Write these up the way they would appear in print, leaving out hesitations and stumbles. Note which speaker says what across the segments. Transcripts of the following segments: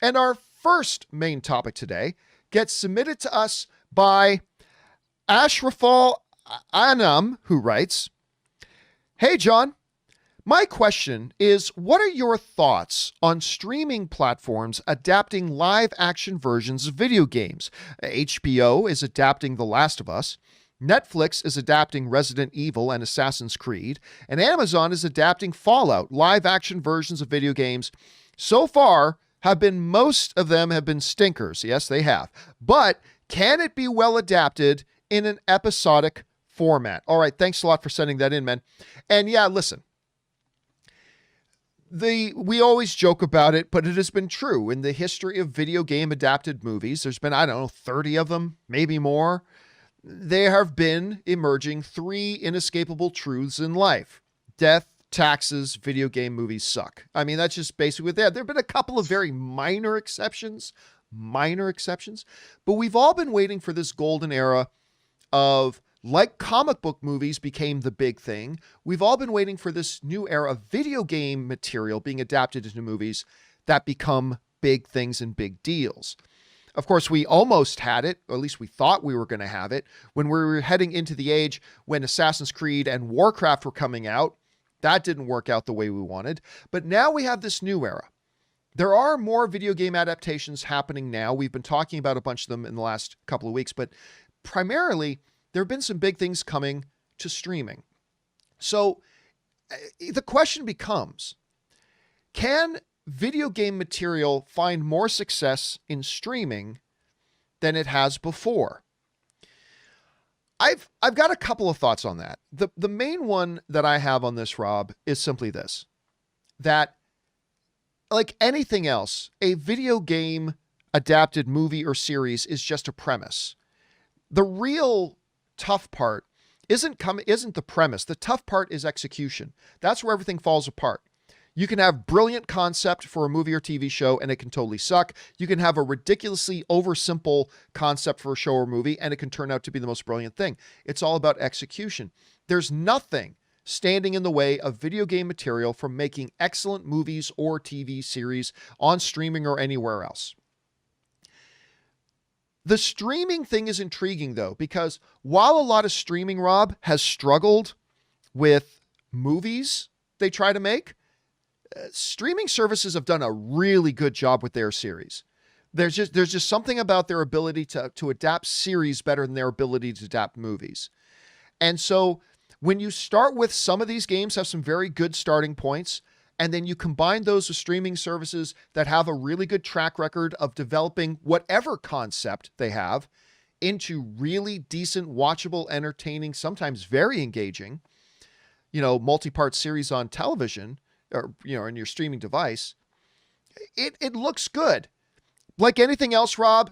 Speaker 1: And our first main topic today gets submitted to us by Ashrafal Anam, who writes, "Hey, John. My question is, what are your thoughts on streaming platforms adapting live-action versions of video games? HBO is adapting The Last of Us, Netflix is adapting Resident Evil and Assassin's Creed, and Amazon is adapting Fallout, live-action versions of video games. So far, most of them have been stinkers. Yes, they have. But can it be well adapted in an episodic format?" All right, thanks a lot for sending that in, man. And yeah, listen. We always joke about it, but it has been true. In the history of video game adapted movies, there's been, 30 of them, maybe more. There have been emerging three inescapable truths in life: death, taxes, video game movies suck. I mean, that's just basically what they are. There have been a couple of very minor exceptions, but we've all been waiting for this golden era of, like comic book movies became the big thing, we've all been waiting for this new era of video game material being adapted into movies that become big things and big deals. Of course, we almost had it, or at least we thought we were going to have it, when we were heading into the age when Assassin's Creed and Warcraft were coming out. That didn't work out the way we wanted. But now we have this new era. There are more video game adaptations happening now. We've been talking about a bunch of them in the last couple of weeks, but primarily, there have been some big things coming to streaming. So the question becomes, can video game material find more success in streaming than it has before? I've got a couple of thoughts on that. The main one that I have on this, Rob, is simply this: that, like anything else, a video game adapted movie or series is just a premise. The real tough part isn't the premise. The tough part is execution. That's where everything falls apart. You can have brilliant concept for a movie or TV show and it can totally suck. You can have a ridiculously oversimple concept for a show or movie and it can turn out to be the most brilliant thing. It's all about execution. There's nothing standing in the way of video game material from making excellent movies or TV series on streaming or anywhere else. The streaming thing is intriguing, though, because while a lot of streaming, Rob, has struggled with movies they try to make, streaming services have done a really good job with their series. There's just something about their ability to adapt series better than their ability to adapt movies. And so when you start with, some of these games have some very good starting points, and then you combine those with streaming services that have a really good track record of developing whatever concept they have into really decent, watchable, entertaining, sometimes very engaging, multi-part series on television or, in your streaming device, it looks good. Like anything else, Rob,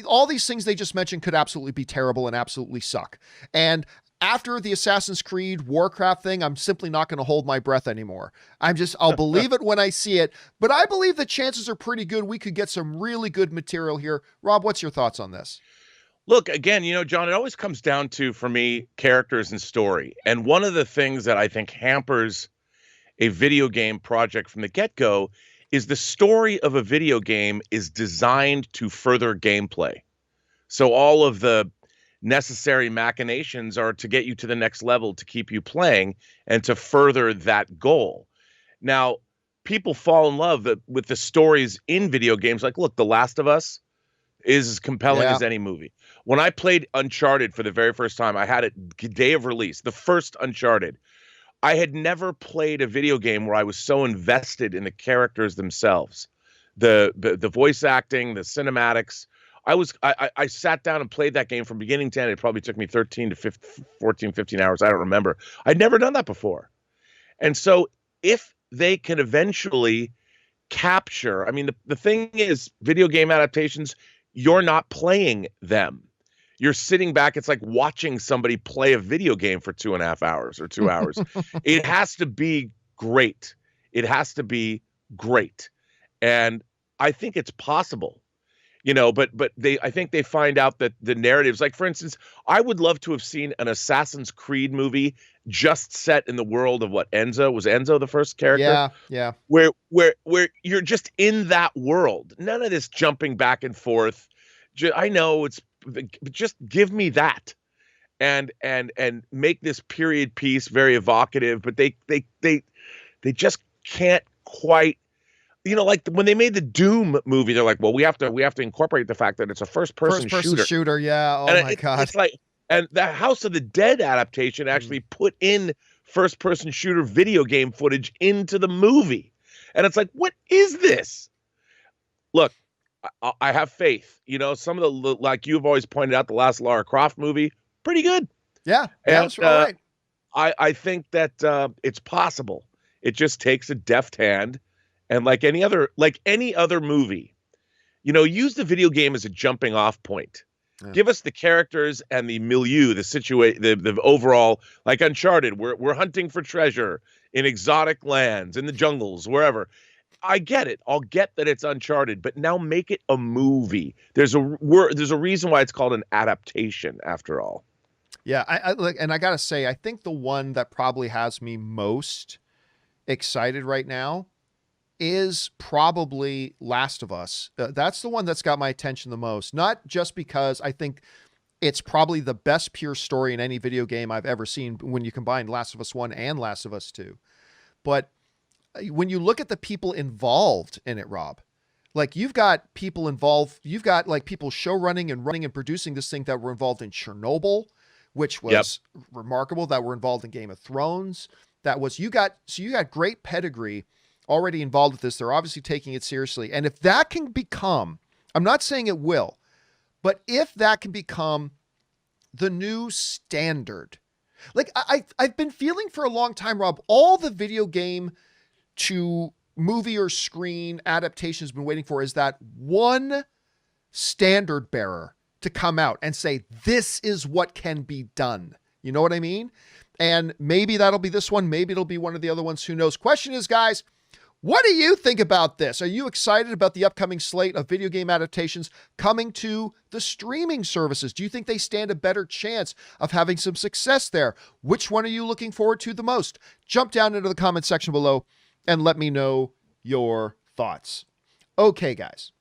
Speaker 1: all these things they just mentioned could absolutely be terrible and absolutely suck. And after the Assassin's Creed Warcraft thing, I'm simply not going to hold my breath anymore. I'll believe it when I see it, but I believe the chances are pretty good we could get some really good material here. Rob, what's your thoughts on this?
Speaker 2: Look, again, John, it always comes down to, for me, characters and story. And one of the things that I think hampers a video game project from the get-go is the story of a video game is designed to further gameplay. So all of the necessary machinations are to get you to the next level, to keep you playing, and to further that goal. Now, people fall in love with the stories in video games. Like, look, The Last of Us is as compelling as any movie. When I played Uncharted for the very first time, I had it day of release, the first Uncharted. I had never played a video game where I was so invested in the characters themselves, the voice acting, the cinematics. I sat down and played that game from beginning to end. It probably took me 13 to 15 hours. I don't remember. I'd never done that before. And so if they can eventually capture, the thing is, video game adaptations, you're not playing them. You're sitting back. It's like watching somebody play a video game for 2.5 hours or 2 hours. It has to be great. It has to be great. And I think it's possible. but I think they find out that the narratives, like for instance, I would love to have seen an Assassin's Creed movie just set in the world of what Enzo was. Enzo the first character,
Speaker 1: Yeah.
Speaker 2: where you're just in that world. None of this jumping back and forth. I know but just give me that, and make this period piece very evocative. But they just can't quite. Like when they made the Doom movie, they're like, well, we have to incorporate the fact that it's a first person
Speaker 1: shooter. Yeah. Oh
Speaker 2: and
Speaker 1: my God.
Speaker 2: It's like, and the House of the Dead adaptation actually put in first person shooter video game footage into the movie. And it's like, what is this? Look, I have faith. Some of the, like you've always pointed out, the last Lara Croft movie, pretty good.
Speaker 1: Yeah.
Speaker 2: And,
Speaker 1: That's right.
Speaker 2: I think that it's possible. It just takes a deft hand. And like any other movie, use the video game as a jumping off point. Yeah. Give us the characters and the milieu, the overall, like Uncharted. We're hunting for treasure in exotic lands, in the jungles, wherever. I get it. I'll get that it's Uncharted, but now make it a movie. There's a reason why it's called an adaptation, after all.
Speaker 1: Yeah, I gotta say, I think the one that probably has me most excited right now is probably Last of Us. That's the one that's got my attention the most. Not just because I think it's probably the best pure story in any video game I've ever seen when you combine Last of Us 1 and Last of Us 2. But when you look at the people involved in it, Rob, like you've got people involved, you've got like people show running and producing this thing that were involved in Chernobyl, which was remarkable, that were involved in Game of Thrones. You got great pedigree already involved with this. They're obviously taking it seriously. And if that can become, I'm not saying it will, but if that can become the new standard, like I've been feeling for a long time, Rob, all the video game to movie or screen adaptation has been waiting for is that one standard bearer to come out and say, this is what can be done. You know what I mean? And maybe that'll be this one. Maybe it'll be one of the other ones. Who knows? Question is, guys, what do you think about this? Are you excited about the upcoming slate of video game adaptations coming to the streaming services? Do you think they stand a better chance of having some success there? Which one are you looking forward to the most? Jump down into the comment section below and let me know your thoughts. Okay, guys.